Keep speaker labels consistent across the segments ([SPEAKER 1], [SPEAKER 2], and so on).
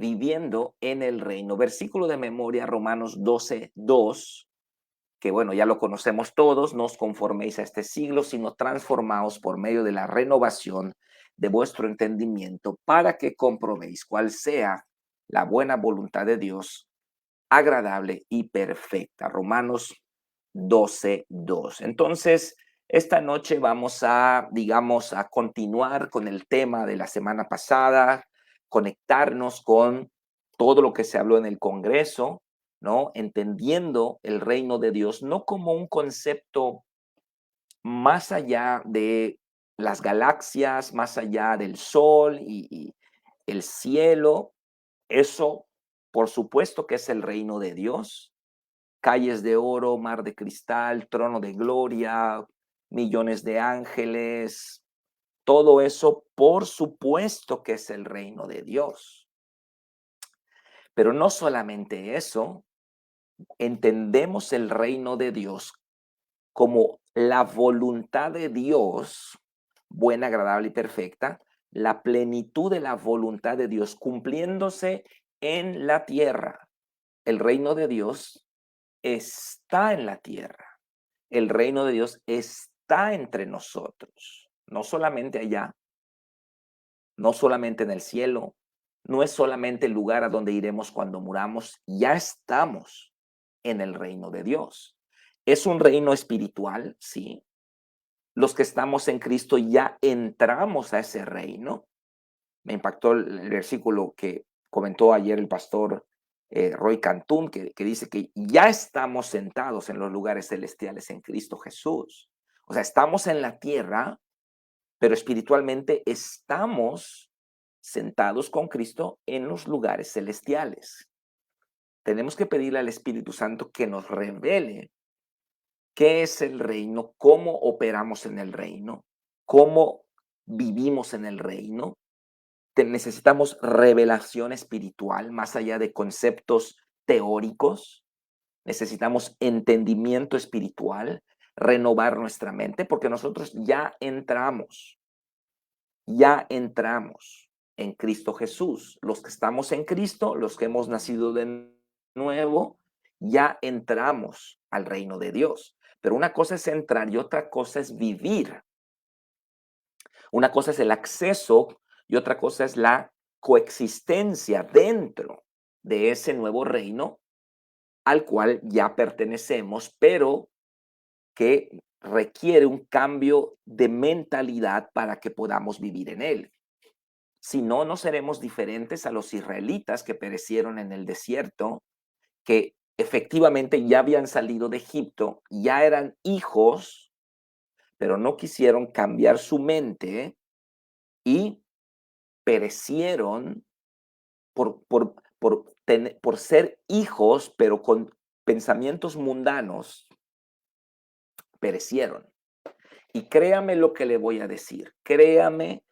[SPEAKER 1] viviendo en el reino. Versículo de memoria, Romanos 12:2, que bueno, ya lo conocemos todos: no os conforméis a este siglo, sino transformaos por medio de la renovación de vuestro entendimiento, para que comprobéis cuál sea la buena voluntad de Dios, agradable y perfecta. Romanos 12:2. Entonces, esta noche vamos a, digamos, a continuar con el tema de la semana pasada, conectarnos con todo lo que se habló en el Congreso, ¿no? Entendiendo el reino de Dios no como un concepto más allá de las galaxias, más allá del sol y el cielo. Eso, por supuesto que es el reino de Dios: calles de oro, mar de cristal, trono de gloria, millones de ángeles. Todo eso, por supuesto que es el reino de Dios. Pero no solamente eso, entendemos el reino de Dios como la voluntad de Dios, buena, agradable y perfecta, la plenitud de la voluntad de Dios cumpliéndose en la tierra. El reino de Dios está en la tierra. El reino de Dios está entre nosotros, no solamente allá, no solamente en el cielo, no es solamente el lugar a donde iremos cuando muramos. Ya estamos en el reino de Dios. Es un reino espiritual, sí. Los que estamos en Cristo ya entramos a ese reino. Me impactó el versículo que comentó ayer el pastor Roy Cantún, que dice que ya estamos sentados en los lugares celestiales en Cristo Jesús. O sea, estamos en la tierra, pero espiritualmente estamos sentados con Cristo en los lugares celestiales. Tenemos que pedirle al Espíritu Santo que nos revele qué es el reino, cómo operamos en el reino, cómo vivimos en el reino. Necesitamos revelación espiritual más allá de conceptos teóricos. Necesitamos entendimiento espiritual, renovar nuestra mente, porque nosotros ya entramos en Cristo Jesús. Los que estamos en Cristo, los que hemos nacido de nuevo, ya entramos al reino de Dios. Pero una cosa es entrar y otra cosa es vivir. Una cosa es el acceso y otra cosa es la coexistencia dentro de ese nuevo reino al cual ya pertenecemos, pero que requiere un cambio de mentalidad para que podamos vivir en él. Si no, no seremos diferentes a los israelitas que perecieron en el desierto, que efectivamente ya habían salido de Egipto, ya eran hijos, pero no quisieron cambiar su mente y perecieron por ser hijos, pero con pensamientos mundanos. Perecieron. Y créame lo que le voy a decir. Créame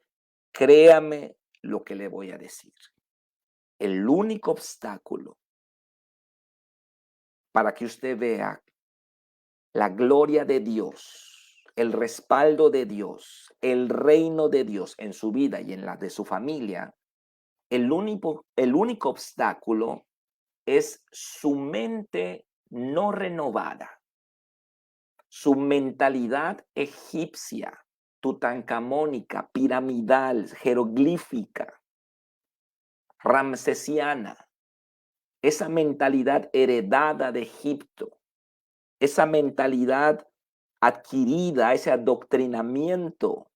[SPEAKER 1] lo que le voy a decir. El único obstáculo para que usted vea la gloria de Dios, el respaldo de Dios, el reino de Dios en su vida y en la de su familia, el único obstáculo es su mente no renovada, su mentalidad egipcia, tutankamónica, piramidal, jeroglífica, ramsesiana, esa mentalidad heredada de Egipto, esa mentalidad adquirida, ese adoctrinamiento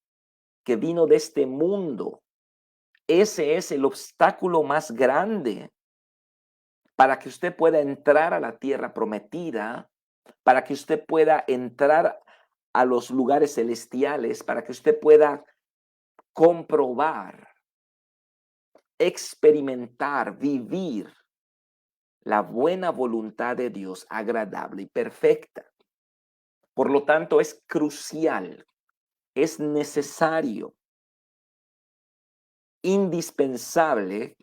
[SPEAKER 1] que vino de este mundo. Ese es el obstáculo más grande para que usted pueda entrar a la tierra prometida, para que usted pueda entrar a los lugares celestiales, para que usted pueda comprobar, experimentar, vivir la buena voluntad de Dios, agradable y perfecta. Por lo tanto, es crucial, es necesario, indispensable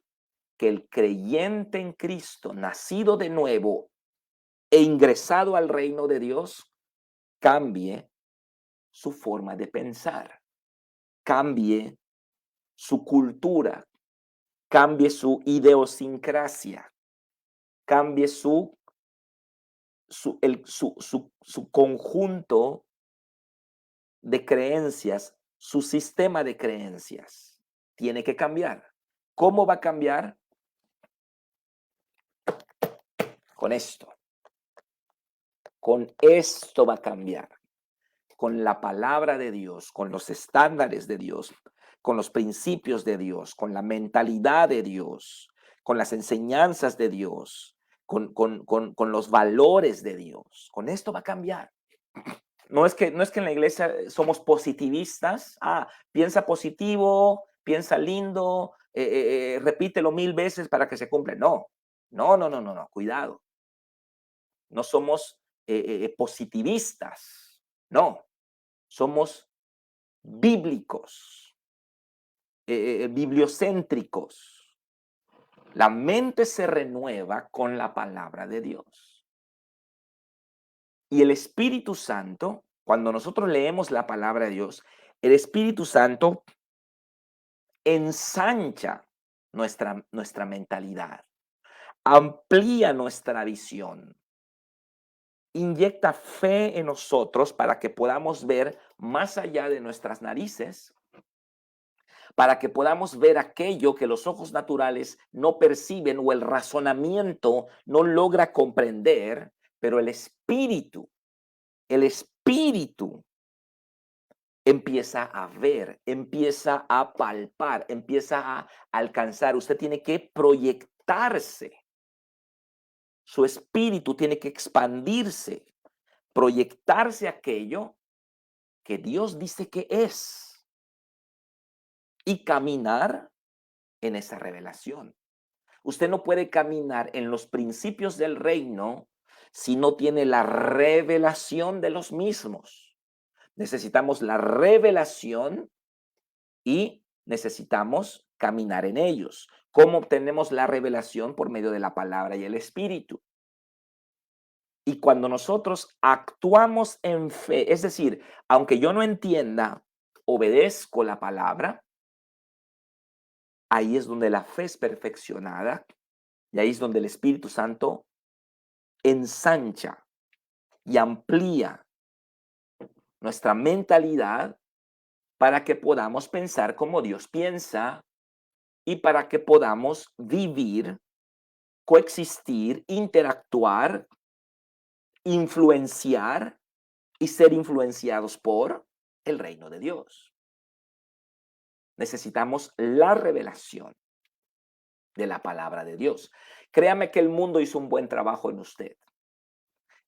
[SPEAKER 1] que el creyente en Cristo, nacido de nuevo e ingresado al reino de Dios, cambie su forma de pensar, cambie su cultura, cambie su idiosincrasia, cambie su conjunto de creencias, su sistema de creencias. Tiene que cambiar. ¿Cómo va a cambiar? Con esto. Con esto va a cambiar. Con la palabra de Dios, con los estándares de Dios, con los principios de Dios, con la mentalidad de Dios, con las enseñanzas de Dios, con los valores de Dios. Con esto va a cambiar. No es que en la iglesia somos positivistas. Piensa positivo, piensa lindo, repítelo 1000 veces para que se cumpla. No, no, no, no, no, no, cuidado. No somos positivistas. No, somos bíblicos, bibliocéntricos. La mente se renueva con la palabra de Dios. Y el Espíritu Santo, cuando nosotros leemos la palabra de Dios, el Espíritu Santo ensancha nuestra mentalidad, amplía nuestra visión, inyecta fe en nosotros para que podamos ver más allá de nuestras narices, para que podamos ver aquello que los ojos naturales no perciben o el razonamiento no logra comprender, pero el espíritu empieza a ver, empieza a palpar, empieza a alcanzar. Usted tiene que proyectarse. Su espíritu tiene que expandirse, proyectarse aquello que Dios dice que es y caminar en esa revelación. Usted no puede caminar en los principios del reino si no tiene la revelación de los mismos. Necesitamos la revelación y necesitamos caminar en ellos. ¿Cómo obtenemos la revelación? Por medio de la palabra y el Espíritu. Y cuando nosotros actuamos en fe, es decir, aunque yo no entienda, obedezco la palabra, ahí es donde la fe es perfeccionada y ahí es donde el Espíritu Santo ensancha y amplía nuestra mentalidad para que podamos pensar como Dios piensa y para que podamos vivir, coexistir, interactuar, influenciar y ser influenciados por el reino de Dios. Necesitamos la revelación de la palabra de Dios. Créame que el mundo hizo un buen trabajo en usted.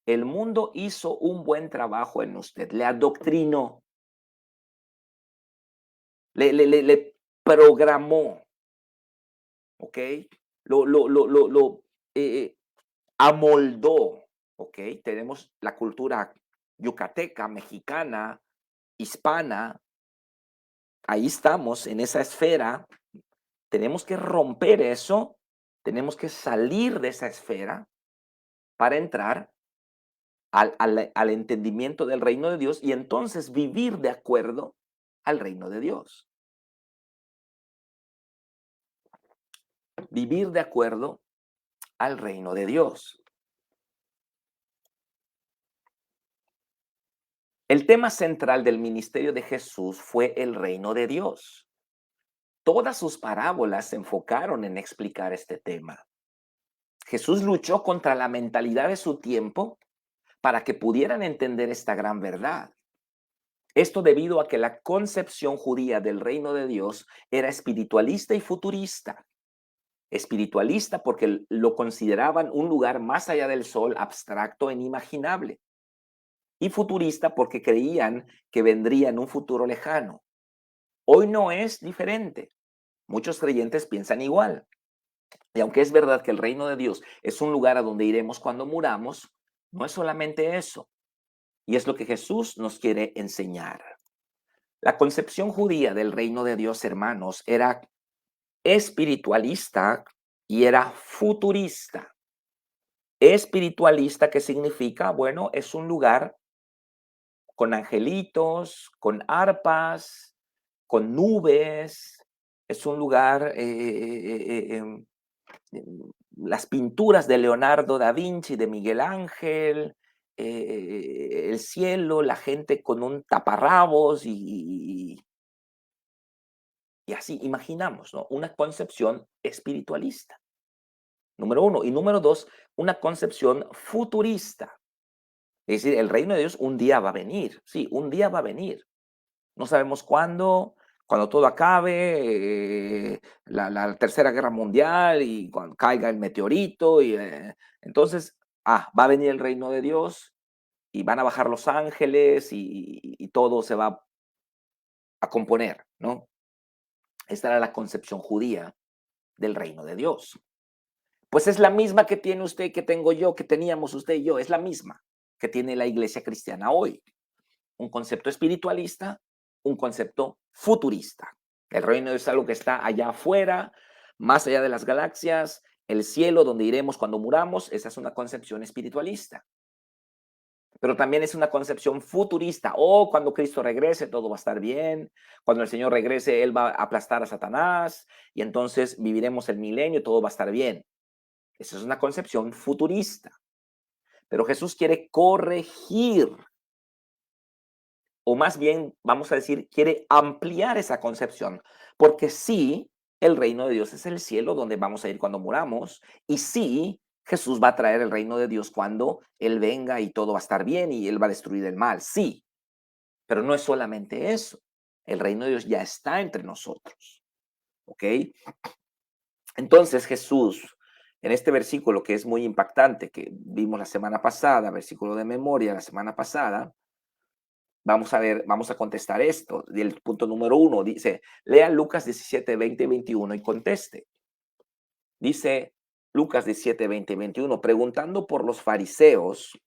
[SPEAKER 1] El mundo hizo un buen trabajo en usted. Le adoctrinó, le programó, ¿ok? Lo amoldó, ¿ok? Tenemos la cultura yucateca, mexicana, hispana. Ahí estamos, en esa esfera. Tenemos que romper eso, tenemos que salir de esa esfera para entrar al entendimiento del reino de Dios y entonces vivir de acuerdo al reino de Dios. Vivir de acuerdo al reino de Dios. El tema central del ministerio de Jesús fue el reino de Dios. Todas sus parábolas se enfocaron en explicar este tema. Jesús luchó contra la mentalidad de su tiempo para que pudieran entender esta gran verdad. Esto debido a que la concepción judía del reino de Dios era espiritualista y futurista. Espiritualista porque lo consideraban un lugar más allá del sol, abstracto e inimaginable. Y futurista porque creían que vendría en un futuro lejano. Hoy no es diferente. Muchos creyentes piensan igual. Y aunque es verdad que el reino de Dios es un lugar a donde iremos cuando muramos, no es solamente eso. Y es lo que Jesús nos quiere enseñar. La concepción judía del reino de Dios, hermanos, era espiritualista y era futurista. Espiritualista, ¿qué significa? Bueno, es un lugar con angelitos, con arpas, con nubes. es un lugar, las pinturas de Leonardo da Vinci, de Miguel Ángel, el cielo, la gente con un taparrabos y así imaginamos, ¿no? Una concepción espiritualista, número uno. Y número dos, una concepción futurista. Es decir, el reino de Dios un día va a venir, sí, un día va a venir. No sabemos cuándo, cuando todo acabe, la Tercera Guerra Mundial y cuando caiga el meteorito. Entonces, va a venir el reino de Dios y van a bajar los ángeles y todo se va a componer, ¿no? Esta era la concepción judía del reino de Dios. Pues es la misma que tiene usted, que tengo yo, que teníamos usted y yo, es la misma que tiene la iglesia cristiana hoy. Un concepto espiritualista, un concepto futurista. El reino es algo que está allá afuera, más allá de las galaxias, el cielo donde iremos cuando muramos. Esa es una concepción espiritualista. Pero también es una concepción futurista. Cuando Cristo regrese, todo va a estar bien. Cuando el Señor regrese, Él va a aplastar a Satanás y entonces viviremos el milenio, todo va a estar bien. Esa es una concepción futurista. Pero Jesús quiere corregir, o más bien, vamos a decir, quiere ampliar esa concepción. Porque sí, el reino de Dios es el cielo donde vamos a ir cuando muramos. Y sí, Jesús va a traer el reino de Dios cuando Él venga y todo va a estar bien y Él va a destruir el mal. Sí, pero no es solamente eso. El reino de Dios ya está entre nosotros. ¿Ok? Entonces Jesús, en este versículo que es muy impactante, que vimos la semana pasada, versículo de memoria la semana pasada, vamos a ver, vamos a contestar esto. El punto número uno dice, lea Lucas 17, 20 y 21 y conteste. Dice Lucas 17, 20 y 21, preguntado por los fariseos,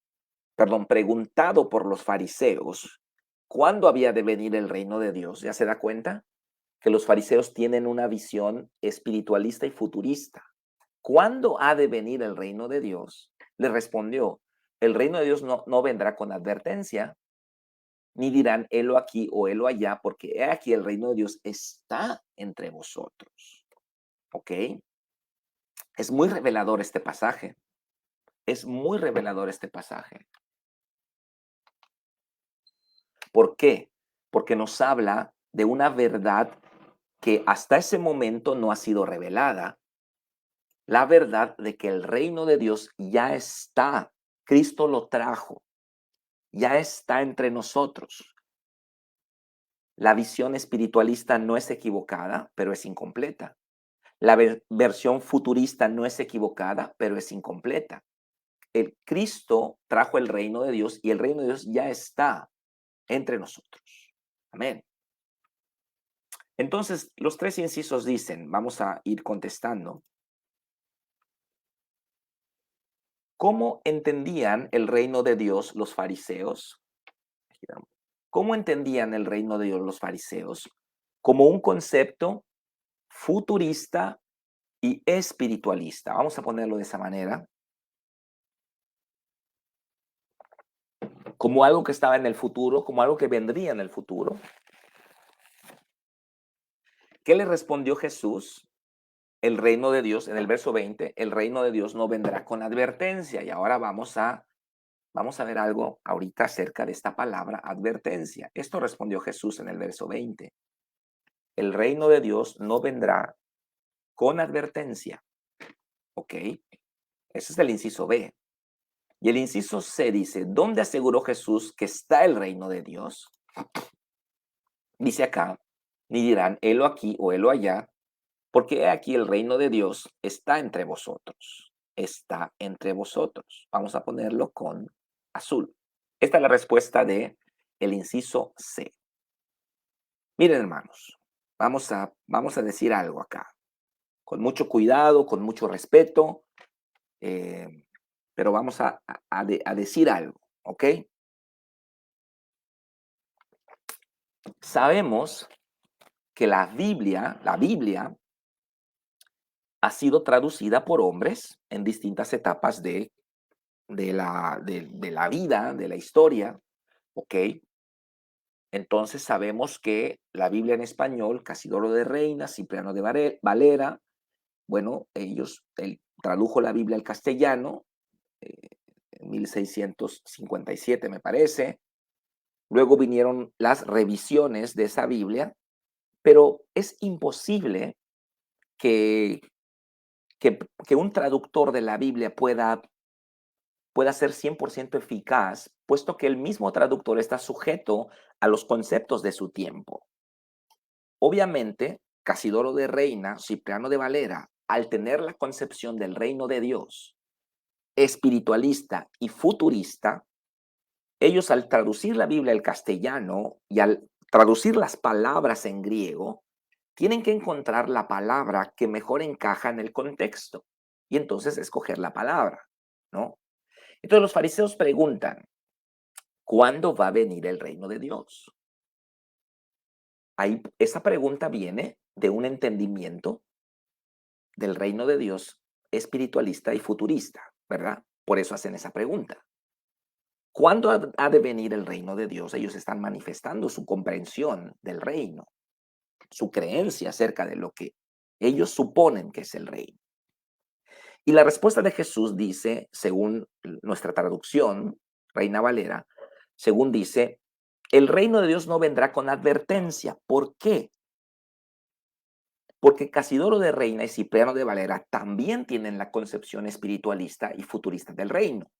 [SPEAKER 1] ¿cuándo había de venir el reino de Dios? ¿Ya se da cuenta? Que los fariseos tienen una visión espiritualista y futurista. ¿Cuándo ha de venir el reino de Dios? Le respondió, el reino de Dios no vendrá con advertencia, ni dirán, helo aquí o helo allá, porque he aquí el reino de Dios está entre vosotros. ¿Ok? Es muy revelador este pasaje. Es muy revelador este pasaje. ¿Por qué? Porque nos habla de una verdad que hasta ese momento no ha sido revelada. La verdad de que el reino de Dios ya está. Cristo lo trajo. Ya está entre nosotros. La visión espiritualista no es equivocada, pero es incompleta. La versión futurista no es equivocada, pero es incompleta. El Cristo trajo el reino de Dios y el reino de Dios ya está entre nosotros. Amén. Entonces, los tres incisos dicen, vamos a ir contestando. ¿Cómo entendían el reino de Dios los fariseos? ¿Cómo entendían el reino de Dios los fariseos? Como un concepto futurista y espiritualista. Vamos a ponerlo de esa manera. Como algo que estaba en el futuro, como algo que vendría en el futuro. ¿Qué le respondió Jesús? El reino de Dios, en el verso 20, el reino de Dios no vendrá con advertencia. Y ahora vamos a ver algo ahorita acerca de esta palabra advertencia. Esto respondió Jesús en el verso 20. El reino de Dios no vendrá con advertencia. ¿Ok? Ese es el inciso B. Y el inciso C dice, ¿dónde aseguró Jesús que está el reino de Dios? Dice acá, ni dirán, helo aquí o helo allá, porque he aquí el reino de Dios está entre vosotros. Está entre vosotros. Vamos a ponerlo con azul. Esta es la respuesta de el inciso C. Miren, hermanos, vamos a decir algo acá. Con mucho cuidado, con mucho respeto, pero vamos a decir algo, ¿ok? Sabemos que la Biblia ha sido traducida por hombres en distintas etapas de la vida, de la historia, ¿ok? Entonces sabemos que la Biblia en español, Casidoro de Reina, Cipriano de Valera, bueno, él tradujo la Biblia al castellano en 1657, me parece. Luego vinieron las revisiones de esa Biblia, pero es imposible que, que un traductor de la Biblia pueda ser 100% eficaz, puesto que el mismo traductor está sujeto a los conceptos de su tiempo. Obviamente, Casidoro de Reina, Cipriano de Valera, al tener la concepción del reino de Dios espiritualista y futurista, ellos al traducir la Biblia al castellano y al traducir las palabras en griego, tienen que encontrar la palabra que mejor encaja en el contexto y entonces escoger la palabra, ¿no? Entonces los fariseos preguntan, ¿cuándo va a venir el reino de Dios? Ahí, esa pregunta viene de un entendimiento del reino de Dios espiritualista y futurista, ¿verdad? Por eso hacen esa pregunta. ¿Cuándo ha de venir el reino de Dios? Ellos están manifestando su comprensión del reino, su creencia acerca de lo que ellos suponen que es el reino. Y la respuesta de Jesús dice, según nuestra traducción, Reina Valera, según dice, el reino de Dios no vendrá con advertencia. ¿Por qué? Porque Casidoro de Reina y Cipriano de Valera también tienen la concepción espiritualista y futurista del reino.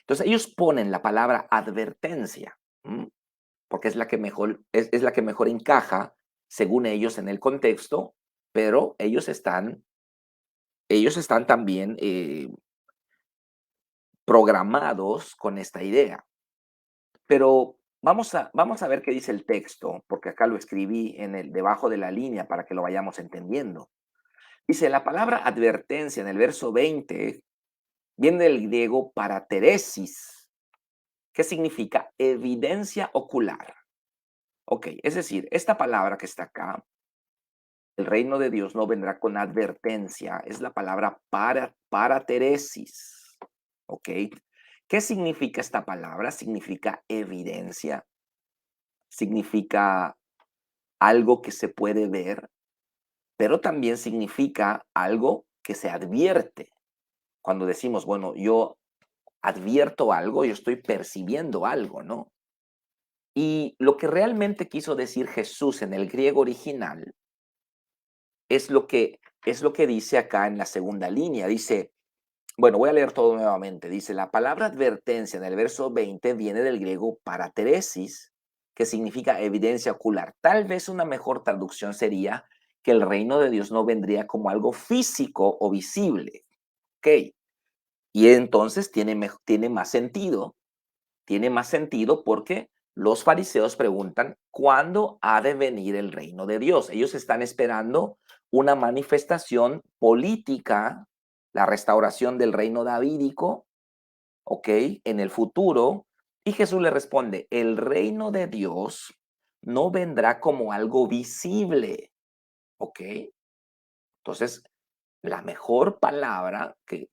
[SPEAKER 1] Entonces ellos ponen la palabra advertencia, porque es la que mejor, es la que mejor encaja, según ellos, en el contexto, pero ellos están también programados con esta idea. Pero vamos a ver qué dice el texto, porque acá lo escribí debajo de la línea para que lo vayamos entendiendo. Dice, la palabra advertencia en el verso 20 viene del griego parateresis, que significa evidencia ocular. Ok, es decir, esta palabra que está acá, el reino de Dios no vendrá con advertencia, es la palabra parateresis. Ok, ¿qué significa esta palabra? Significa evidencia, significa algo que se puede ver, pero también significa algo que se advierte. Cuando decimos, bueno, yo advierto algo, yo estoy percibiendo algo, ¿no? Y lo que realmente quiso decir Jesús en el griego original es lo que dice acá en la segunda línea. Dice, bueno, voy a leer todo nuevamente. Dice, la palabra advertencia en el verso 20 viene del griego parateresis, que significa evidencia ocular. Tal vez una mejor traducción sería que el reino de Dios no vendría como algo físico o visible. Ok. Y entonces tiene más sentido. Tiene más sentido porque los fariseos preguntan, ¿cuándo ha de venir el reino de Dios? Ellos están esperando una manifestación política, la restauración del reino davídico, ¿ok? En el futuro. Y Jesús le responde, el reino de Dios no vendrá como algo visible, ¿ok? Entonces, la mejor palabra que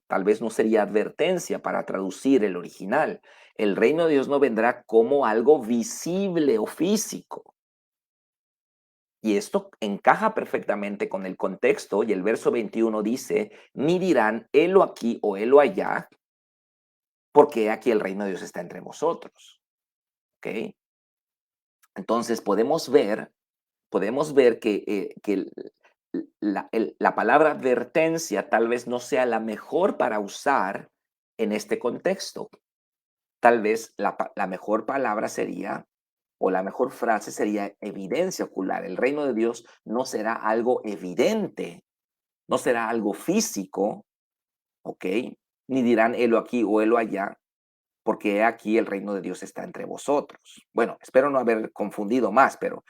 [SPEAKER 1] tal vez no sería advertencia para traducir el original. El reino de Dios no vendrá como algo visible o físico. Y esto encaja perfectamente con el contexto y el verso 21 dice, ni dirán, helo aquí o helo allá, porque aquí el reino de Dios está entre vosotros. ¿Ok? Entonces podemos ver que la palabra advertencia tal vez no sea la mejor para usar en este contexto. Tal vez la mejor palabra sería, o la mejor frase sería evidencia ocular. El reino de Dios no será algo evidente, no será algo físico, ¿ok? Ni dirán helo aquí o helo allá, porque aquí el reino de Dios está entre vosotros. Bueno, espero no haber confundido más, pero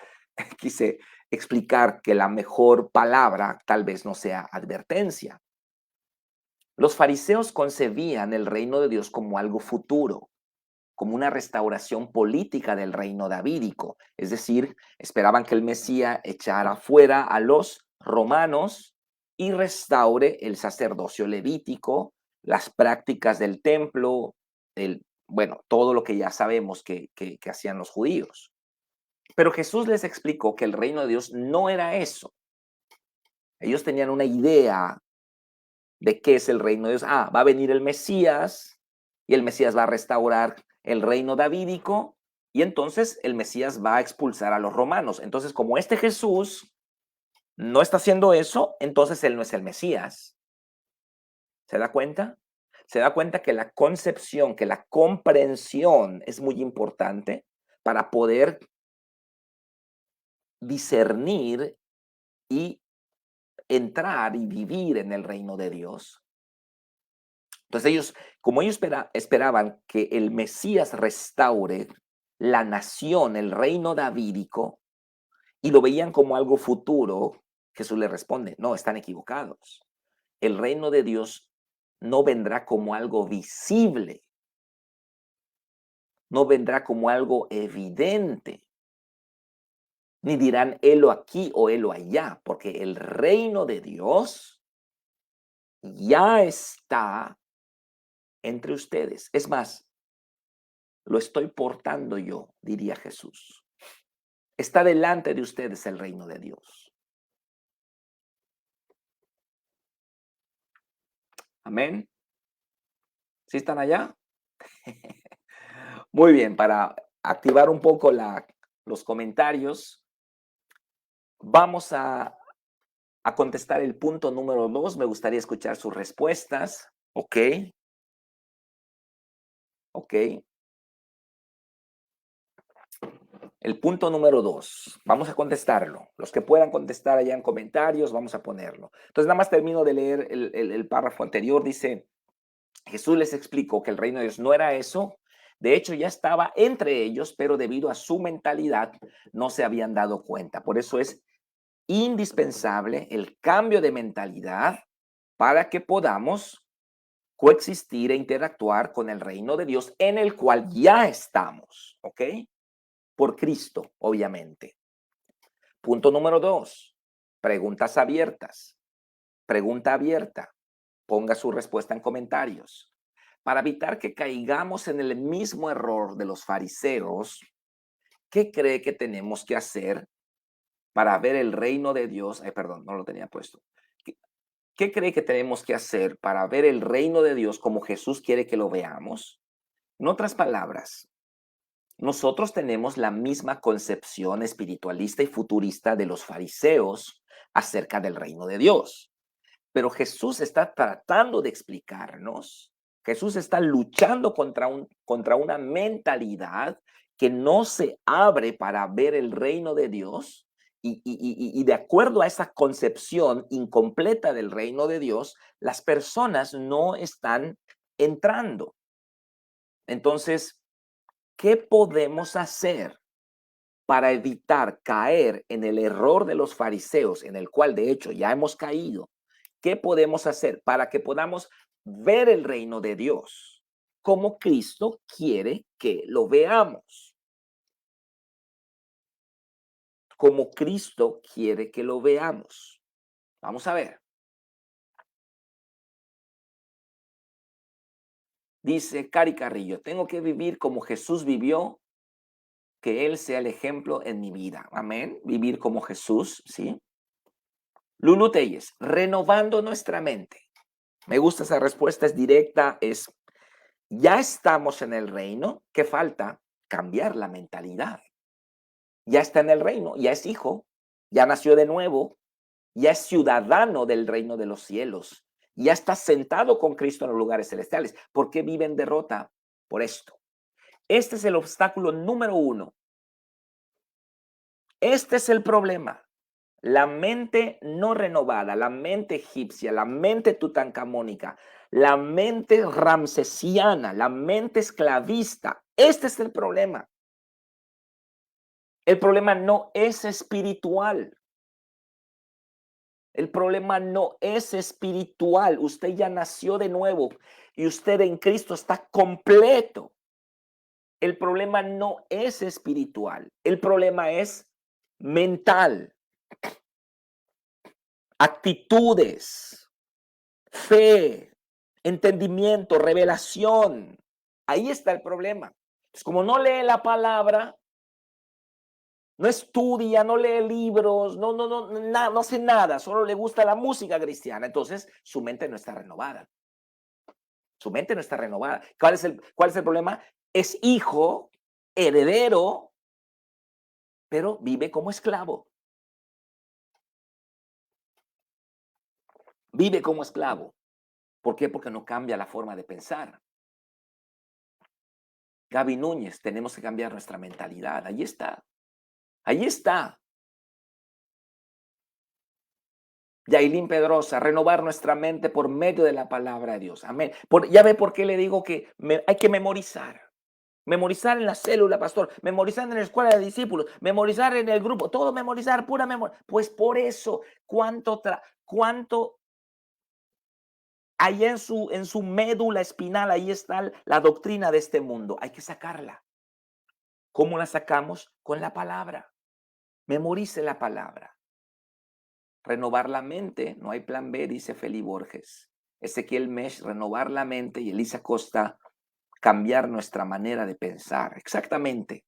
[SPEAKER 1] quise explicar que la mejor palabra tal vez no sea advertencia. Los fariseos concebían el reino de Dios como algo futuro, como una restauración política del reino davídico. Es decir, esperaban que el Mesías echara fuera a los romanos y restaure el sacerdocio levítico, las prácticas del templo, bueno, todo lo que ya sabemos que hacían los judíos. Pero Jesús les explicó que el reino de Dios no era eso. Ellos tenían una idea de qué es el reino de Dios. Ah, va a venir el Mesías y el Mesías va a restaurar el reino davídico y entonces el Mesías va a expulsar a los romanos. Entonces, como este Jesús no está haciendo eso, entonces él no es el Mesías. ¿Se da cuenta? Se da cuenta que la concepción, que la comprensión es muy importante para poder discernir y entrar y vivir en el reino de Dios. Entonces ellos, como ellos esperaban que el Mesías restaure la nación, el reino davídico, y lo veían como algo futuro, Jesús les responde, no, están equivocados. El reino de Dios no vendrá como algo visible, no vendrá como algo evidente, ni dirán helo aquí o helo allá, porque el reino de Dios ya está entre ustedes. Es más, lo estoy portando yo, diría Jesús. Está delante de ustedes el reino de Dios. Amén. ¿Sí están allá? Muy bien, para activar un poco los comentarios, vamos a contestar el punto número 2. Me gustaría escuchar sus respuestas. Ok, ok. El punto número 2, vamos a contestarlo. Los que puedan contestar allá en comentarios, vamos a ponerlo. Entonces, nada más termino de leer el párrafo anterior. Dice, Jesús les explicó que el reino de Dios no era eso. De hecho, ya estaba entre ellos, pero debido a su mentalidad no se habían dado cuenta. Por eso es indispensable el cambio de mentalidad para que podamos coexistir e interactuar con el reino de Dios en el cual ya estamos, ¿ok? Por Cristo, obviamente. Punto número 2, preguntas abiertas. Pregunta abierta. Ponga su respuesta en comentarios. Para evitar que caigamos en el mismo error de los fariseos, ¿qué cree que tenemos que hacer para ver el reino de Dios? Perdón, no lo tenía puesto. ¿Qué cree que tenemos que hacer para ver el reino de Dios como Jesús quiere que lo veamos? En otras palabras, nosotros tenemos la misma concepción espiritualista y futurista de los fariseos acerca del reino de Dios. Pero Jesús está tratando de explicarnos, Jesús está luchando contra una mentalidad que no se abre para ver el reino de Dios y de acuerdo a esa concepción incompleta del reino de Dios, las personas no están entrando. Entonces, ¿qué podemos hacer para evitar caer en el error de los fariseos, en el cual de hecho ya hemos caído? ¿Qué podemos hacer para que podamos ver el reino de Dios como Cristo quiere que lo veamos? Como Cristo quiere que lo veamos. Vamos a ver. Dice Cari Carrillo, tengo que vivir como Jesús vivió, que Él sea el ejemplo en mi vida. Amén. Vivir como Jesús, ¿sí? Lulu Telles, renovando nuestra mente. Me gusta esa respuesta, es directa, ya estamos en el reino, ¿qué falta? Cambiar la mentalidad. Ya está en el reino, ya es hijo, ya nació de nuevo, ya es ciudadano del reino de los cielos, ya está sentado con Cristo en los lugares celestiales. ¿Por qué vive en derrota? Por esto. Este es el obstáculo número 1. Este es el problema. La mente no renovada, la mente egipcia, la mente tutancamónica, la mente ramsesiana, la mente esclavista. Este es el problema. El problema no es espiritual. El problema no es espiritual. Usted ya nació de nuevo y usted en Cristo está completo. El problema no es espiritual. El problema es mental. Actitudes, fe, entendimiento, revelación. Ahí está el problema. Entonces, como no lee la palabra, no estudia, no lee libros, no hace nada, solo le gusta la música cristiana, entonces su mente no está renovada. Su mente no está renovada. ¿Cuál es el problema? Es hijo, heredero, pero vive como esclavo. Vive como esclavo. ¿Por qué? Porque no cambia la forma de pensar. Gaby Núñez, tenemos que cambiar nuestra mentalidad. Ahí está. Ahí está. Yailin Pedrosa, renovar nuestra mente por medio de la palabra de Dios. Amén. Ya ve por qué le digo que hay que memorizar. Memorizar en la célula, pastor. Memorizar en la escuela de discípulos. Memorizar en el grupo. Todo memorizar, pura memoria. Pues por eso, cuánto ahí en su médula espinal, ahí está la doctrina de este mundo. Hay que sacarla. ¿Cómo la sacamos? Con la palabra. Memorice la palabra. Renovar la mente, no hay plan B, dice Feli Borges. Ezequiel Mesh, renovar la mente, y Elisa Costa, cambiar nuestra manera de pensar. Exactamente.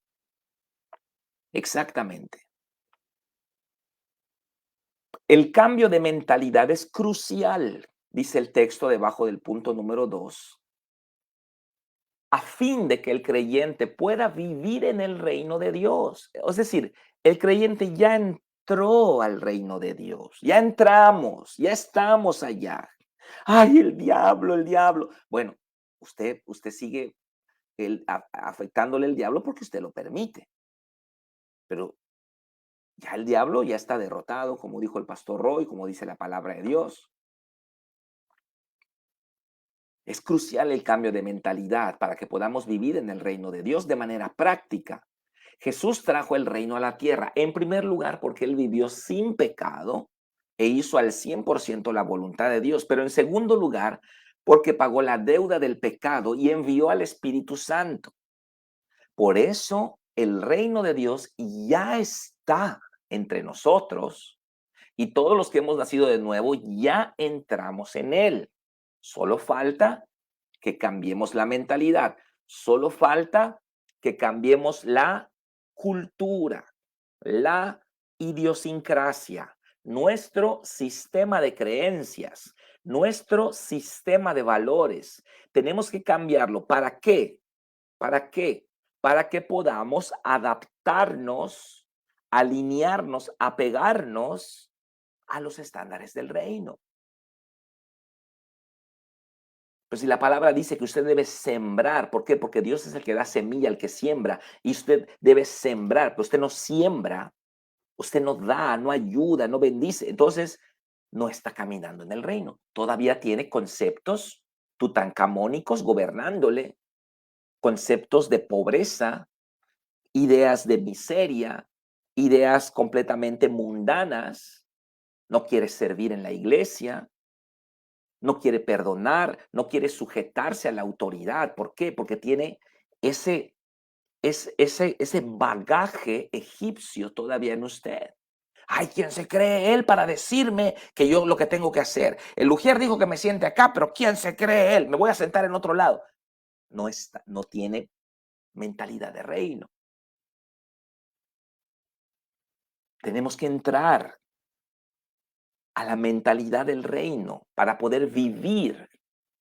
[SPEAKER 1] Exactamente. El cambio de mentalidad es crucial, dice el texto debajo del punto número 2, a fin de que el creyente pueda vivir en el reino de Dios. Es decir, el creyente ya entró al reino de Dios, ya entramos, ya estamos allá. Ay, el diablo, el diablo. Bueno, usted sigue afectándole el diablo porque usted lo permite, pero ya el diablo ya está derrotado, como dijo el pastor Roy, como dice la palabra de Dios. Es crucial el cambio de mentalidad para que podamos vivir en el reino de Dios de manera práctica. Jesús trajo el reino a la tierra, en primer lugar, porque él vivió sin pecado e hizo al 100% la voluntad de Dios, pero en segundo lugar, porque pagó la deuda del pecado y envió al Espíritu Santo. Por eso el reino de Dios ya está entre nosotros y todos los que hemos nacido de nuevo ya entramos en él. Solo falta que cambiemos la mentalidad. Solo falta que cambiemos la cultura, la idiosincrasia, nuestro sistema de creencias, nuestro sistema de valores. Tenemos que cambiarlo. ¿Para qué? ¿Para qué? Para que podamos adaptarnos, alinearnos, apegarnos a los estándares del reino. Pues si la palabra dice que usted debe sembrar, ¿por qué? Porque Dios es el que da semilla, el que siembra, y usted debe sembrar, pero usted no siembra, usted no da, no ayuda, no bendice, entonces no está caminando en el reino. Todavía tiene conceptos tutankamónicos gobernándole, conceptos de pobreza, ideas de miseria, ideas completamente mundanas, no quiere servir en la iglesia, no quiere perdonar, no quiere sujetarse a la autoridad. ¿Por qué? Porque tiene ese bagaje egipcio todavía en usted. Ay, ¿quién se cree él para decirme que yo lo que tengo que hacer? El ujier dijo que me siente acá, pero ¿quién se cree él? Me voy a sentar en otro lado. No tiene mentalidad de reino. Tenemos que entrar a la mentalidad del reino para poder vivir,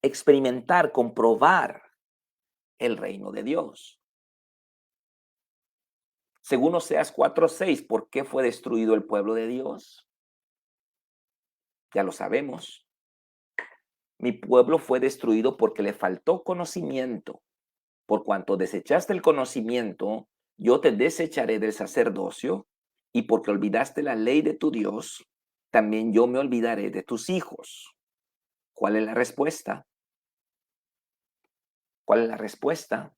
[SPEAKER 1] experimentar, comprobar el reino de Dios. Según Oseas 4:6, ¿por qué fue destruido el pueblo de Dios? Ya lo sabemos. Mi pueblo fue destruido porque le faltó conocimiento. Por cuanto desechaste el conocimiento, yo te desecharé del sacerdocio, y porque olvidaste la ley de tu Dios, también yo me olvidaré de tus hijos. ¿Cuál es la respuesta? ¿Cuál es la respuesta?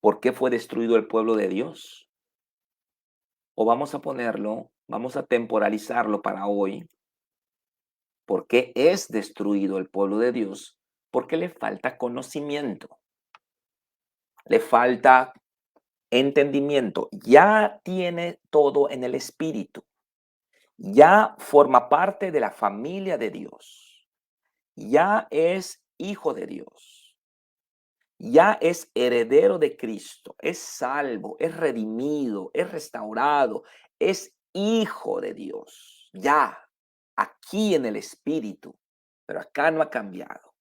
[SPEAKER 1] ¿Por qué fue destruido el pueblo de Dios? O vamos a temporalizarlo para hoy. ¿Por qué es destruido el pueblo de Dios? Porque le falta conocimiento, le falta entendimiento. Ya tiene todo en el espíritu, ya forma parte de la familia de Dios, ya es hijo de Dios. Ya es heredero de Cristo, es salvo, es redimido, es restaurado, es hijo de Dios. Ya, aquí en el Espíritu, pero acá no ha cambiado.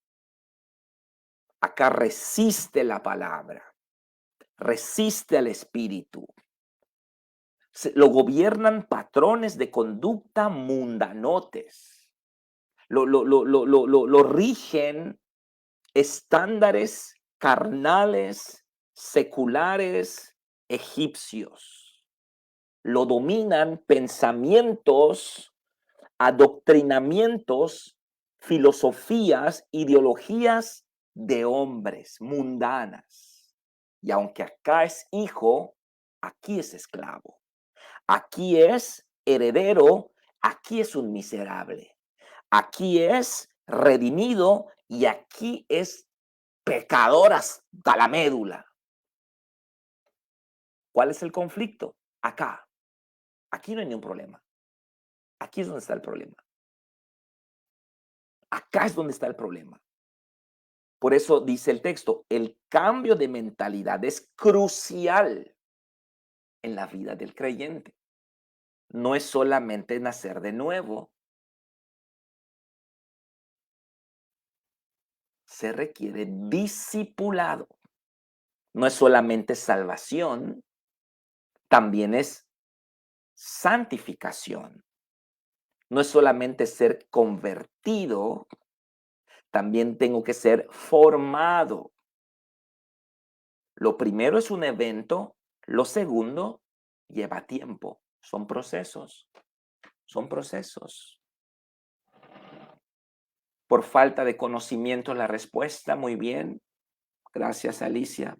[SPEAKER 1] Acá resiste la palabra, resiste al Espíritu. Lo gobiernan patrones de conducta mundanotes. Lo rigen estándares carnales, seculares, egipcios. Lo dominan pensamientos, adoctrinamientos, filosofías, ideologías de hombres mundanas. Y aunque acá es hijo, aquí es esclavo. Aquí es heredero, aquí es un miserable. Aquí es redimido y aquí es pecador hasta la médula. ¿Cuál es el conflicto? Acá. Aquí no hay ningún problema. Aquí es donde está el problema. Acá es donde está el problema. Por eso dice el texto, el cambio de mentalidad es crucial en la vida del creyente. No es solamente nacer de nuevo. Se requiere discipulado. No es solamente salvación, también es santificación. No es solamente ser convertido, también tengo que ser formado. Lo primero es un evento, lo segundo lleva tiempo, son procesos, son procesos. Por falta de conocimiento la respuesta, muy bien. Gracias, Alicia.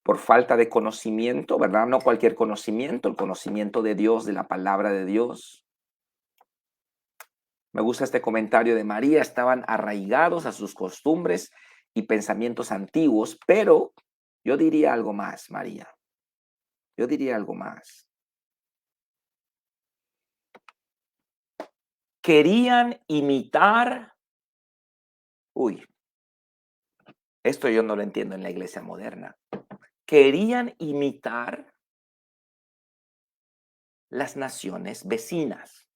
[SPEAKER 1] Por falta de conocimiento, ¿verdad? No cualquier conocimiento, el conocimiento de Dios, de la palabra de Dios. Me gusta este comentario de María, estaban arraigados a sus costumbres y pensamientos antiguos, pero yo diría algo más, María. Yo diría algo más. Querían imitar, uy, esto yo no lo entiendo en la iglesia moderna. Querían imitar las naciones vecinas.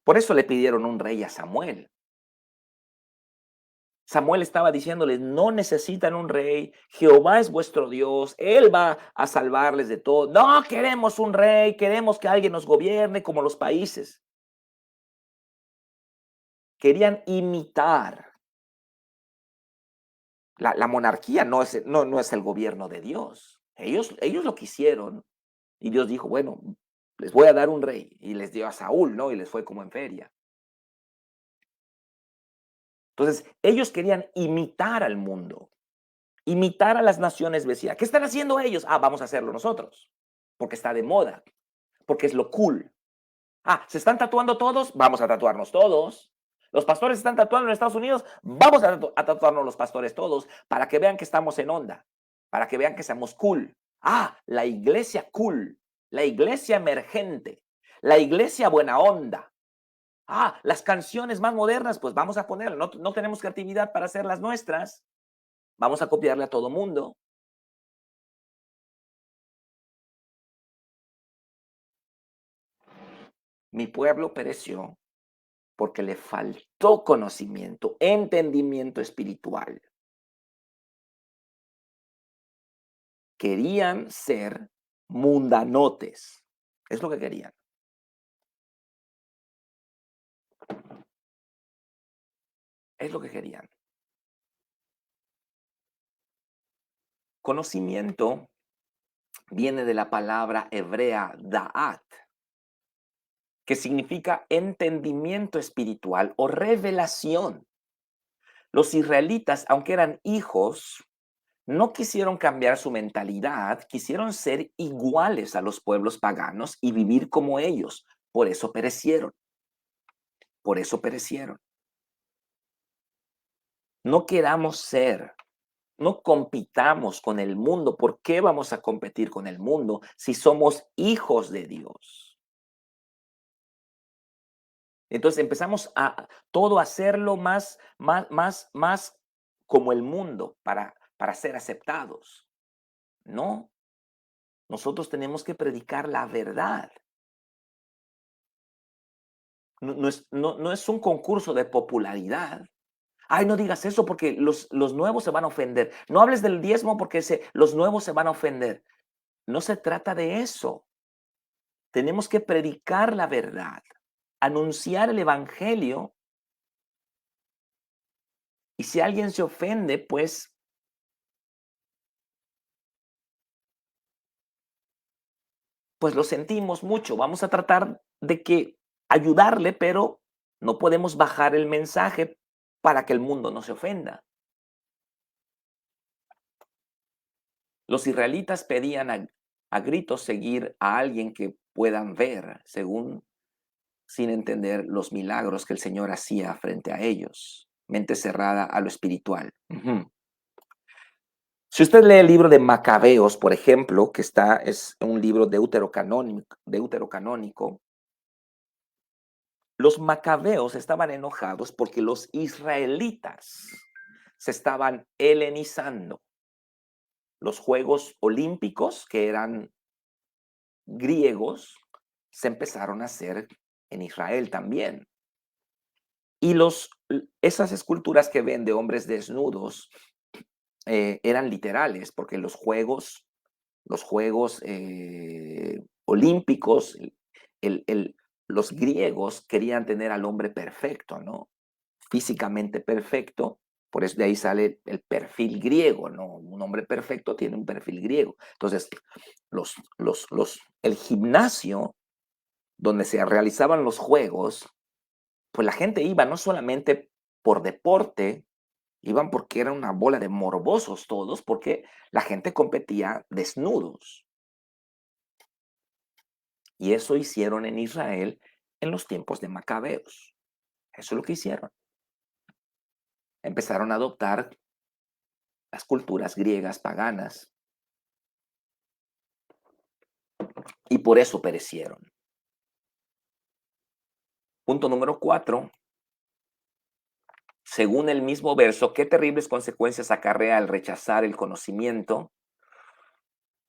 [SPEAKER 1] Por eso le pidieron un rey a Samuel. Samuel estaba diciéndoles, no necesitan un rey, Jehová es vuestro Dios, Él va a salvarles de todo. No queremos un rey, queremos que alguien nos gobierne como los países. Querían imitar. La monarquía no es el gobierno de Dios. Ellos lo quisieron y Dios dijo, bueno, les voy a dar un rey. Y les dio a Saúl, ¿no? Y les fue como en feria. Entonces, ellos querían imitar al mundo, imitar a las naciones vecinas. ¿Qué están haciendo ellos? Ah, vamos a hacerlo nosotros, porque está de moda, porque es lo cool. Ah, ¿se están tatuando todos? Vamos a tatuarnos todos. Los pastores se están tatuando en Estados Unidos, vamos a tatuarnos los pastores todos para que vean que estamos en onda, para que vean que somos cool. Ah, la iglesia cool, la iglesia emergente, la iglesia buena onda. Ah, las canciones más modernas, pues vamos a ponerlas. No tenemos creatividad para hacer las nuestras. Vamos a copiarle a todo mundo. Mi pueblo pereció porque le faltó conocimiento, entendimiento espiritual. Querían ser mundanotes. Es lo que querían. Es lo que querían. Conocimiento viene de la palabra hebrea da'at, que significa entendimiento espiritual o revelación. Los israelitas, aunque eran hijos, no quisieron cambiar su mentalidad, quisieron ser iguales a los pueblos paganos y vivir como ellos. Por eso perecieron. Por eso perecieron. No queramos ser, no compitamos con el mundo. ¿Por qué vamos a competir con el mundo si somos hijos de Dios? Entonces empezamos a todo hacerlo más como el mundo para ser aceptados. No, nosotros tenemos que predicar la verdad. No es un concurso de popularidad. Ay, no digas eso porque los nuevos se van a ofender. No hables del diezmo porque los nuevos se van a ofender. No se trata de eso. Tenemos que predicar la verdad, anunciar el evangelio. Y si alguien se ofende, pues lo sentimos mucho. Vamos a tratar de que ayudarle, pero no podemos bajar el mensaje para que el mundo no se ofenda. Los israelitas pedían a gritos seguir a alguien que puedan ver, según sin entender los milagros que el Señor hacía frente a ellos. Mente cerrada a lo espiritual. Ujú. Si usted lee el libro de Macabeos, por ejemplo, es un libro deuterocanónico, los macabeos estaban enojados porque los israelitas se estaban helenizando. Los Juegos Olímpicos, que eran griegos, se empezaron a hacer en Israel también. Y esas esculturas que ven de hombres desnudos eran literales, porque los juegos olímpicos, el, el- los griegos querían tener al hombre perfecto, ¿no? Físicamente perfecto, por eso de ahí sale el perfil griego, ¿no? Un hombre perfecto tiene un perfil griego. Entonces, el gimnasio donde se realizaban los juegos, pues la gente iba no solamente por deporte, iban porque era una bola de morbosos todos, porque la gente competía desnudos. Y eso hicieron en Israel en los tiempos de Macabeos. Eso es lo que hicieron. Empezaron a adoptar las culturas griegas paganas y por eso perecieron. Punto número 4. Según el mismo verso, qué terribles consecuencias acarrea el rechazar el conocimiento.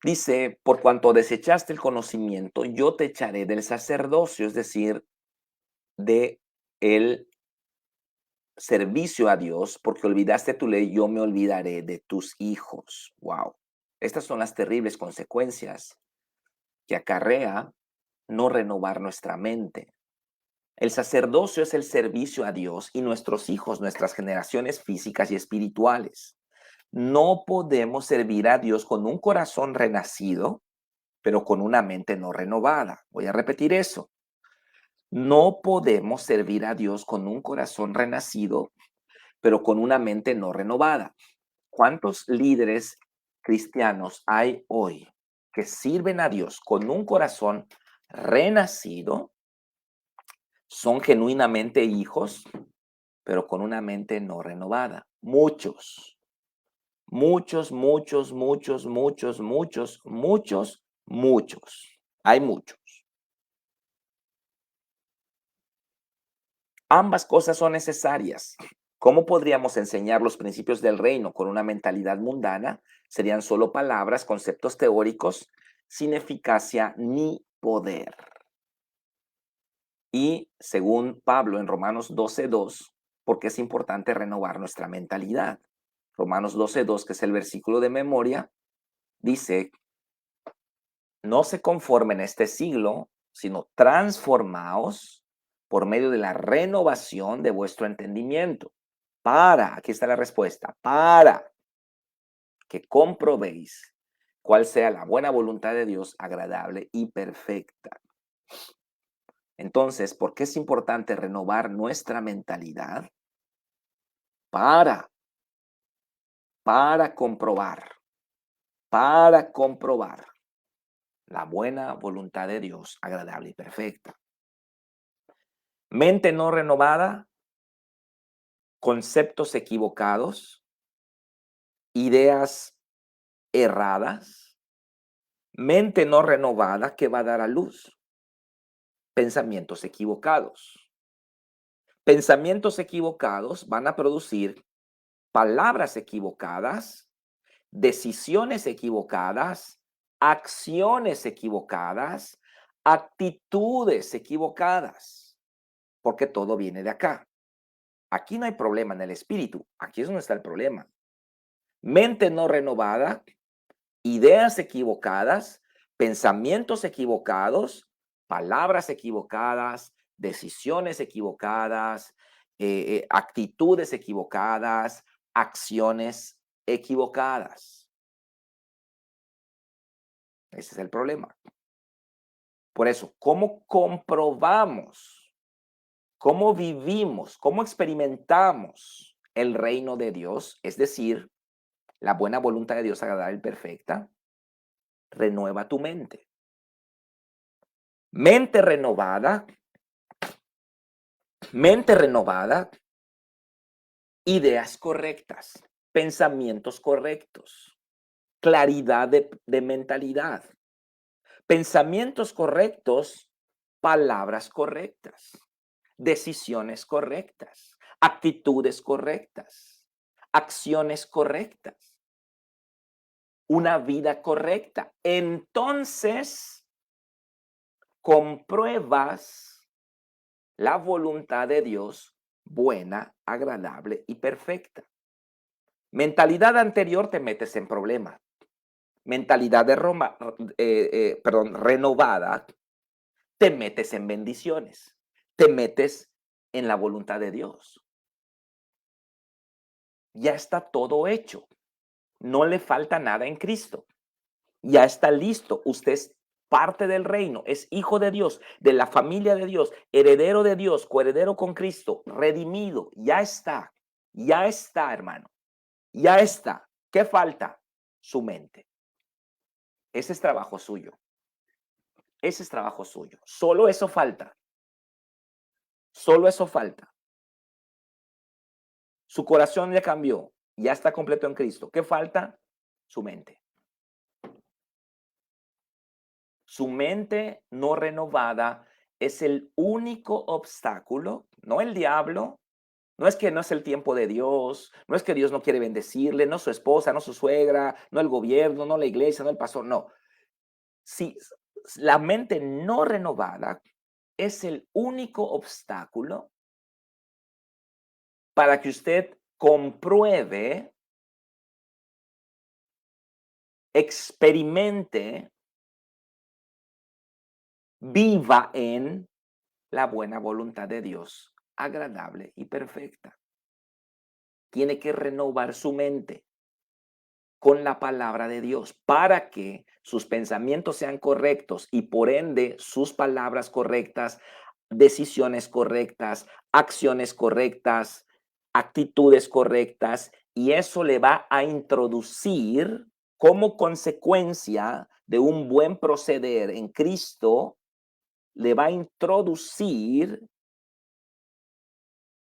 [SPEAKER 1] Dice, por cuanto desechaste el conocimiento, yo te echaré del sacerdocio, es decir, de el servicio a Dios, porque olvidaste tu ley, yo me olvidaré de tus hijos. Wow. Estas son las terribles consecuencias que acarrea no renovar nuestra mente. El sacerdocio es el servicio a Dios y nuestros hijos, nuestras generaciones físicas y espirituales. No podemos servir a Dios con un corazón renacido, pero con una mente no renovada. Voy a repetir eso. No podemos servir a Dios con un corazón renacido, pero con una mente no renovada. ¿Cuántos líderes cristianos hay hoy que sirven a Dios con un corazón renacido? Son genuinamente hijos, pero con una mente no renovada. Muchos, muchos, muchos, muchos, muchos, muchos, muchos, muchos. Hay muchos. Ambas cosas son necesarias. ¿Cómo podríamos enseñar los principios del reino con una mentalidad mundana? Serían solo palabras, conceptos teóricos, sin eficacia ni poder. Y según Pablo en Romanos 12:2, porque es importante renovar nuestra mentalidad. Romanos 12:2, que es el versículo de memoria, dice, no se conformen a este siglo, sino transformaos por medio de la renovación de vuestro entendimiento. Aquí está la respuesta, para que comprobéis cuál sea la buena voluntad de Dios, agradable y perfecta. Entonces, ¿por qué es importante renovar nuestra mentalidad? Para, para comprobar, para comprobar la buena voluntad de Dios, agradable y perfecta. Mente no renovada, conceptos equivocados, ideas erradas, mente no renovada que va a dar a luz pensamientos equivocados. Pensamientos equivocados van a producir palabras equivocadas, decisiones equivocadas, acciones equivocadas, actitudes equivocadas, porque todo viene de acá. Aquí no hay problema en el espíritu, aquí es donde está el problema. Mente no renovada, ideas equivocadas, pensamientos equivocados, palabras equivocadas, decisiones equivocadas, actitudes equivocadas, acciones equivocadas. Ese es el problema. Por eso, ¿cómo comprobamos? ¿Cómo vivimos? ¿Cómo experimentamos el reino de Dios? Es decir, la buena voluntad de Dios agradable y perfecta. Renueva tu mente. Mente renovada, ideas correctas, pensamientos correctos, claridad de mentalidad, pensamientos correctos, palabras correctas, decisiones correctas, actitudes correctas, acciones correctas, una vida correcta. Entonces, compruebas la voluntad de Dios buena, agradable y perfecta. Mentalidad anterior, te metes en problemas. Mentalidad renovada, te metes en bendiciones, te metes en la voluntad de Dios. Ya está todo hecho. No le falta nada en Cristo. Ya está listo. Usted es parte del reino, es hijo de Dios, de la familia de Dios, heredero de Dios, coheredero con Cristo, redimido. Ya está, hermano. Ya está. ¿Qué falta? Su mente. Ese es trabajo suyo. Ese es trabajo suyo. Solo eso falta. Solo eso falta. Su corazón ya cambió. Ya está completo en Cristo. ¿Qué falta? Su mente. Su mente no renovada es el único obstáculo, no el diablo. No es que no es el tiempo de Dios, no es que Dios no quiere bendecirle, no su esposa, no su suegra, no el gobierno, no la iglesia, no el pastor, no. Si la mente no renovada es el único obstáculo para que usted compruebe, experimente, viva en la buena voluntad de Dios, agradable y perfecta. Tiene que renovar su mente con la palabra de Dios para que sus pensamientos sean correctos y por ende sus palabras correctas, decisiones correctas, acciones correctas, actitudes correctas, y eso le va a introducir como consecuencia de un buen proceder en Cristo, le va a introducir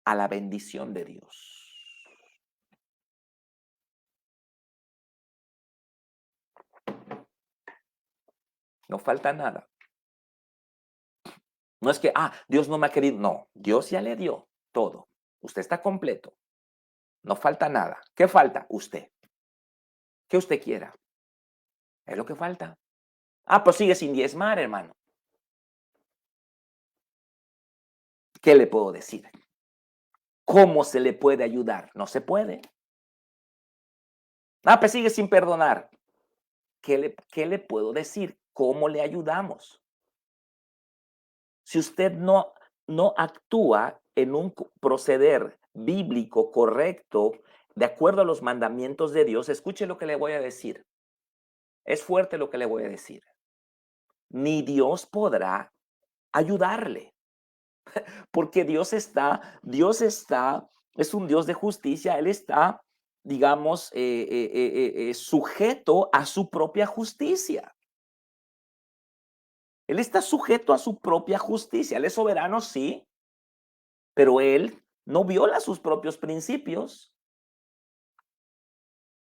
[SPEAKER 1] a la bendición de Dios. No falta nada. No es que, Dios no me ha querido. No, Dios ya le dio todo. Usted está completo. No falta nada. ¿Qué falta? Usted. ¿Qué usted quiera? Es lo que falta. Pues sigue sin diezmar, hermano. ¿Qué le puedo decir? ¿Cómo se le puede ayudar? No se puede. Pues sigue sin perdonar. ¿Qué le puedo decir? ¿Cómo le ayudamos? Si usted no actúa en un proceder bíblico correcto, de acuerdo a los mandamientos de Dios, escuche lo que le voy a decir. Es fuerte lo que le voy a decir. Ni Dios podrá ayudarle, porque es un Dios de justicia, Él está, digamos, sujeto a su propia justicia. Él está sujeto a su propia justicia. Él es soberano, sí, pero Él no viola sus propios principios.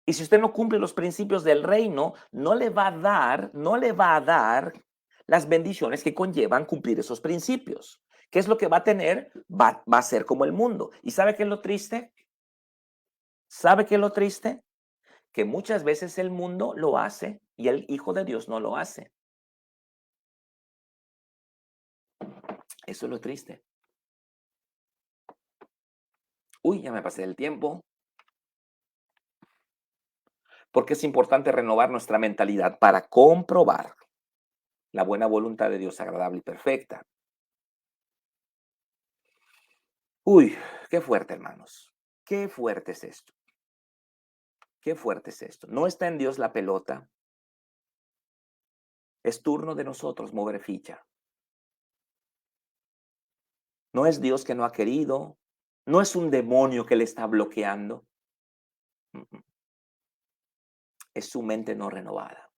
[SPEAKER 1] Y si usted no cumple los principios del reino, no le va a dar las bendiciones que conllevan cumplir esos principios. ¿Qué es lo que va a tener? Va a ser como el mundo. ¿Y sabe qué es lo triste? ¿Sabe qué es lo triste? Que muchas veces el mundo lo hace y el Hijo de Dios no lo hace. Eso es lo triste. Uy, ya me pasé el tiempo. Porque es importante renovar nuestra mentalidad para comprobar la buena voluntad de Dios agradable y perfecta. Uy, qué fuerte, hermanos. Qué fuerte es esto. Qué fuerte es esto. No está en Dios la pelota. Es turno de nosotros mover ficha. No es Dios que no ha querido. No es un demonio que le está bloqueando. Mm, mm. Es su mente no renovada.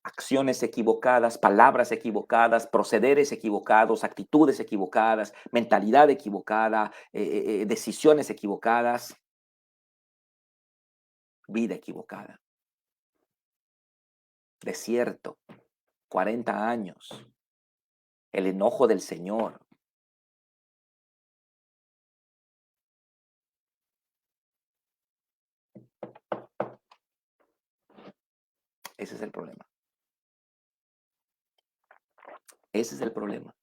[SPEAKER 1] Acciones equivocadas, palabras equivocadas, procederes equivocados, actitudes equivocadas, mentalidad equivocada, decisiones equivocadas, vida equivocada. Desierto, 40 años, el enojo del Señor. Ese es el problema. Ese es el problema.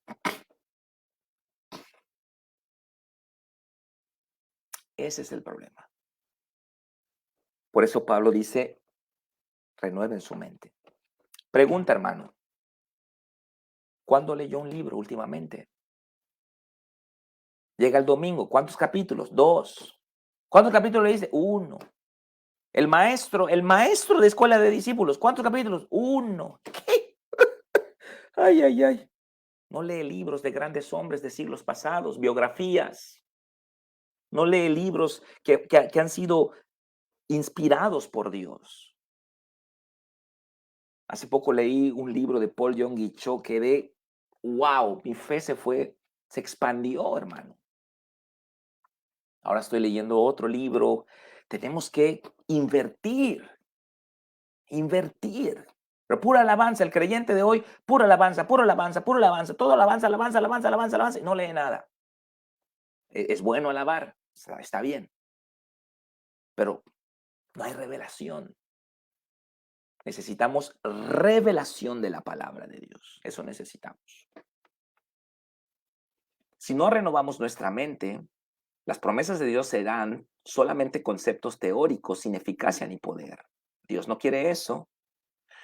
[SPEAKER 1] Ese es el problema. Por eso Pablo dice, renueven su mente. Pregunta, hermano, ¿cuándo leyó un libro últimamente? Llega el domingo, ¿cuántos capítulos? 2. ¿Cuántos capítulos le dice? 1. El maestro de escuela de discípulos, ¿cuántos capítulos? 1. ¿Qué? Ay, ay, ay. No lee libros de grandes hombres de siglos pasados, biografías. No lee libros que han sido inspirados por Dios. Hace poco leí un libro de Paul Yonggi Cho que wow, mi fe se expandió, hermano. Ahora estoy leyendo otro libro. Tenemos que invertir. Pero pura alabanza, el creyente de hoy, pura alabanza, pura alabanza, pura alabanza, todo alabanza, alabanza, alabanza, alabanza, alabanza, y no lee nada. Es bueno alabar, está bien, pero no hay revelación. Necesitamos revelación de la palabra de Dios. Eso necesitamos. Si no renovamos nuestra mente, las promesas de Dios serán solamente conceptos teóricos sin eficacia ni poder. Dios no quiere eso.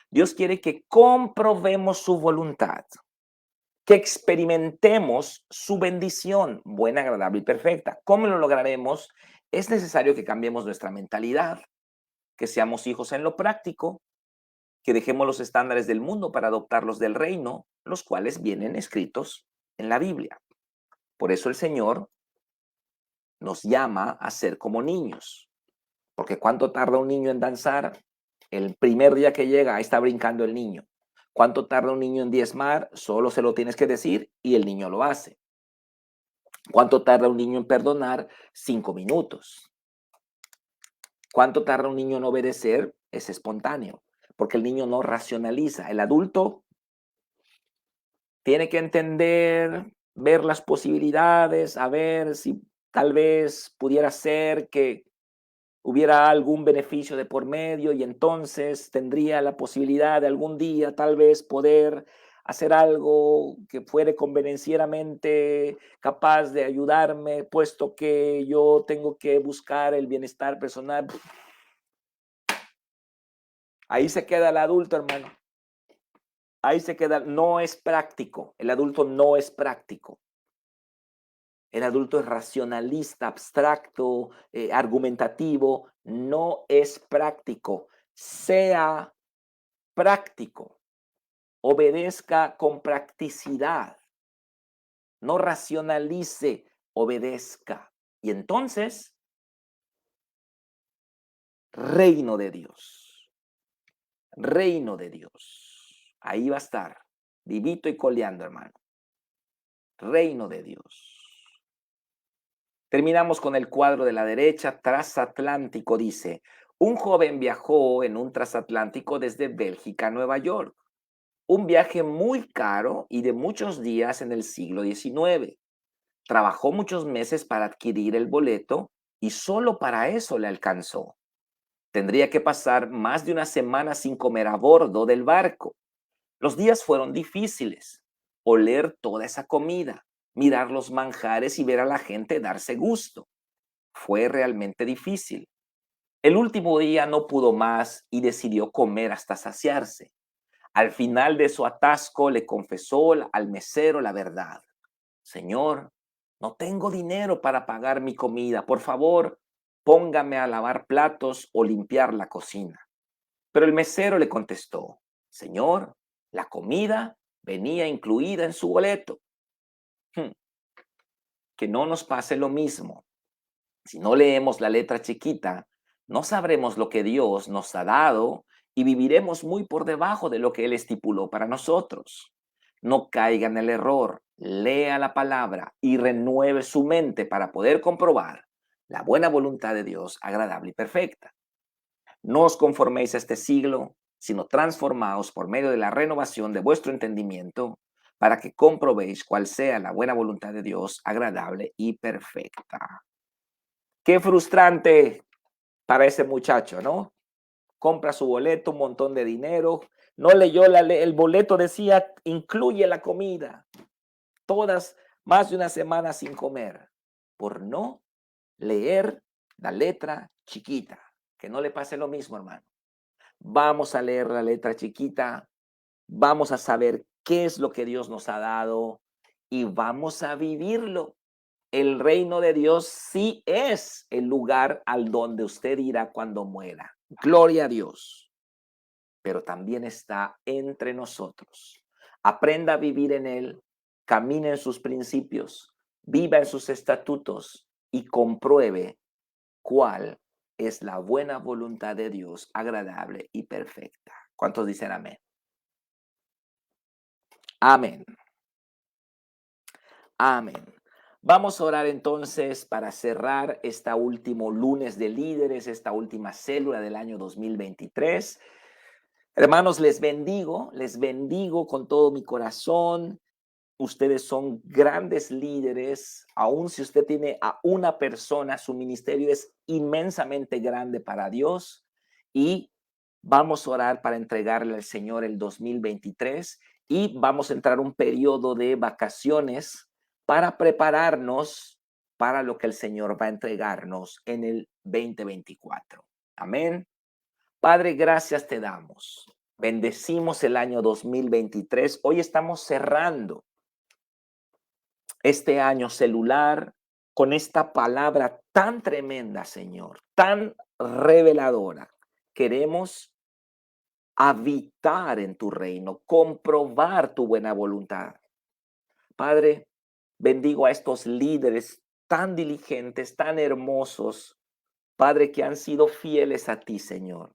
[SPEAKER 1] Dios quiere que comprobemos su voluntad, que experimentemos su bendición, buena, agradable y perfecta. ¿Cómo lo lograremos? Es necesario que cambiemos nuestra mentalidad, que seamos hijos en lo práctico, que dejemos los estándares del mundo para adoptar los del reino, los cuales vienen escritos en la Biblia. Por eso el Señor nos llama a ser como niños. Porque ¿cuánto tarda un niño en danzar? El primer día que llega, ahí está brincando el niño. ¿Cuánto tarda un niño en diezmar? Solo se lo tienes que decir y el niño lo hace. ¿Cuánto tarda un niño en perdonar? 5 minutos. ¿Cuánto tarda un niño en obedecer? Es espontáneo, porque el niño no racionaliza. El adulto tiene que entender, ver las posibilidades, a ver si tal vez pudiera ser que hubiera algún beneficio de por medio y entonces tendría la posibilidad de algún día tal vez poder hacer algo que fuere convenencieramente capaz de ayudarme, puesto que yo tengo que buscar el bienestar personal. Ahí se queda el adulto, hermano. Ahí se queda, no es práctico. El adulto no es práctico. El adulto es racionalista, abstracto, argumentativo, no es práctico. Sea práctico, obedezca con practicidad, no racionalice, obedezca. Y entonces, reino de Dios, reino de Dios. Ahí va a estar, vivito y coleando, hermano. Reino de Dios. Terminamos con el cuadro de la derecha, transatlántico, dice, un joven viajó en un transatlántico desde Bélgica a Nueva York. un viaje muy caro y de muchos días en el siglo XIX. Trabajó muchos meses para adquirir el boleto y solo para eso le alcanzó. Tendría que pasar más de una semana sin comer a bordo del barco. Los días fueron difíciles. Oler toda esa comida, mirar los manjares y ver a la gente darse gusto. Fue realmente difícil. El último día no pudo más y decidió comer hasta saciarse. Al final de su atasco le confesó al mesero la verdad. Señor, no tengo dinero para pagar mi comida. Por favor, póngame a lavar platos o limpiar la cocina. Pero el mesero le contestó, Señor, la comida venía incluida en su boleto. Hmm, Que no nos pase lo mismo. Si no leemos la letra chiquita, no sabremos lo que Dios nos ha dado y viviremos muy por debajo de lo que Él estipuló para nosotros. No caiga en el error, lea la palabra y renueve su mente para poder comprobar la buena voluntad de Dios, agradable y perfecta. No os conforméis a este siglo, sino transformaos por medio de la renovación de vuestro entendimiento, para que comprobéis cuál sea la buena voluntad de Dios, agradable y perfecta. Qué frustrante para ese muchacho, ¿no? Compra su boleto, un montón de dinero, no leyó el boleto, decía, incluye la comida, todas más de una semana sin comer, por no leer la letra chiquita. Que no le pase lo mismo, hermano. Vamos a leer la letra chiquita, vamos a saber qué es lo que Dios nos ha dado y vamos a vivirlo. El reino de Dios sí es el lugar al donde usted irá cuando muera. Gloria a Dios. Pero también está entre nosotros. Aprenda a vivir en él, camine en sus principios, viva en sus estatutos y compruebe cuál es la buena voluntad de Dios, agradable y perfecta. ¿Cuántos dicen amén? Amén. Amén. Vamos a orar entonces para cerrar este último lunes de líderes, esta última célula del año 2023. Hermanos, les bendigo con todo mi corazón. Ustedes son grandes líderes. Aun si usted tiene a una persona, su ministerio es inmensamente grande para Dios. Y vamos a orar para entregarle al Señor el 2023 y vamos a entrar un periodo de vacaciones para prepararnos para lo que el Señor va a entregarnos en el 2024. Amén. Padre, gracias te damos. Bendecimos el año 2023. Hoy estamos cerrando este año celular con esta palabra tan tremenda, Señor, tan reveladora. Queremos habitar en tu reino, comprobar tu buena voluntad. Padre, bendigo a estos líderes tan diligentes, tan hermosos, Padre, que han sido fieles a ti, Señor.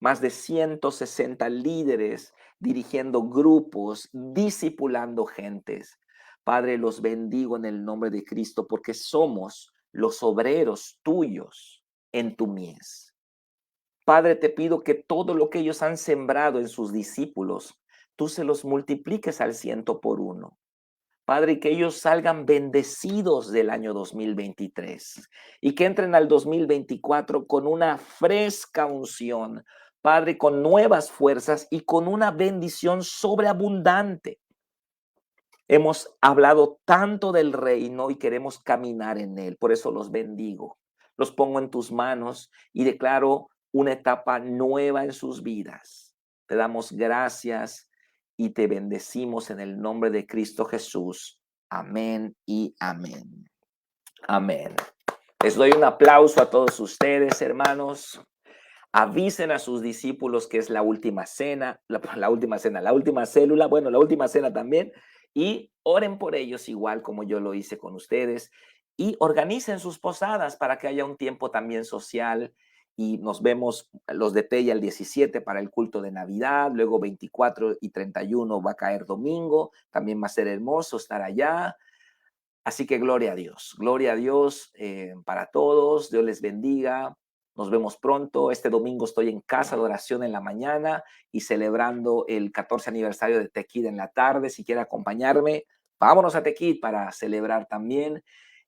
[SPEAKER 1] Más de 160 líderes dirigiendo grupos, discipulando gentes. Padre, los bendigo en el nombre de Cristo porque somos los obreros tuyos en tu mies. Padre, te pido que todo lo que ellos han sembrado en sus discípulos, tú se los multipliques al 100 por 1. Padre, que ellos salgan bendecidos del año 2023 y que entren al 2024 con una fresca unción, Padre, con nuevas fuerzas y con una bendición sobreabundante. Hemos hablado tanto del reino y queremos caminar en él, por eso los bendigo. Los pongo en tus manos y declaro una etapa nueva en sus vidas. Te damos gracias y te bendecimos en el nombre de Cristo Jesús. Amén y amén. Amén. Les doy un aplauso a todos ustedes, hermanos. Avisen a sus discípulos que es la última cena, la última cena, la última célula, bueno, la última cena también, y oren por ellos igual como yo lo hice con ustedes, y organicen sus posadas para que haya un tiempo también social, y nos vemos los de Tella el 17 para el culto de Navidad, luego 24 y 31 va a caer domingo, también va a ser hermoso estar allá. Así que gloria a Dios para todos, Dios les bendiga. Nos vemos pronto. Este domingo estoy en casa de oración en la mañana y celebrando el 14 aniversario de Tequid en la tarde. Si quiere acompañarme, vámonos a Tequid para celebrar también.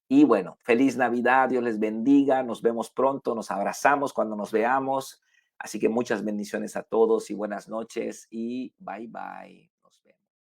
[SPEAKER 1] Y bueno, feliz Navidad, Dios les bendiga, nos vemos pronto, nos abrazamos cuando nos veamos. Así que muchas bendiciones a todos y buenas noches y bye bye.